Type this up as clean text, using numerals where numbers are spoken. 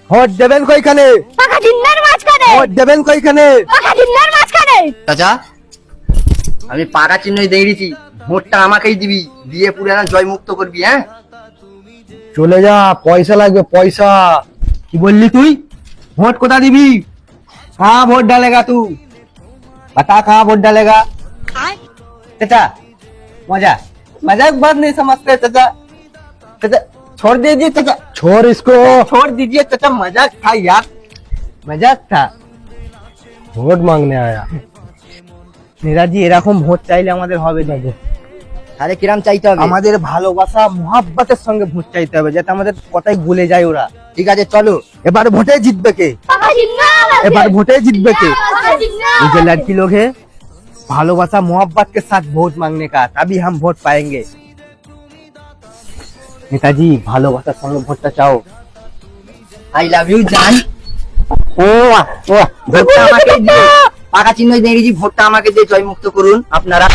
Vote দেবেন কইখানে? পাকা জিন্নার মাঝখানে। ভোট দেবেন কইখানে? পাকা জিন্নার মাঝখানে। চাচা আমি পাকা চিহ্নই দিয়েছি, ভোটটা আমাকেই দিবি, দিয়ে পুরানা জয় মুক্ত করবি। হ্যাঁ চলে যা, পয়সা লাগবে পয়সা। কি বললি তুই? ভোট কোথা দিবি? कहाँ वोट डालेगा तू? बता कहाँ वोट डालेगा? चाचा मजा मजाक बात नहीं समझते चाचा। चाचा छोड़ दीजिए चाचा, छोड़ इसको, छोड़ दीजिए चाचा, मजाक था यार, मजाक था। ভোট মাংনে আয়া নেতাজি, এরকম ভোট চাইলে আমাদের হবে না। তাহলে কিরাম চাইতে হবে? আমাদের ভালোবাসা মহাব্বতের সঙ্গে ভোট চাইতে হবে, যাতে আমাদের কথাই ভুলে যায় ওরা। ঠিক আছে চলো, এবার ভোটে জিতবে কে? পাকা জিন্নার। এবার ভোটে জিতবে কে? पाका जिन्ना। ये जो लड़की लोग है, भालोबासा मोहब्बत के साथ वोट मांगने का, तभी हम वोट पाएंगे। नेताजी भालोबासार संगे ভোটটা চাও। আই লাভ ইউ জান। ও ভোটটা আমাকে দিয়ে, পাকা চিহ্ন দিয়েছি, ভোটটা আমাকে দিয়ে জয় মুক্ত করুন আপনারা।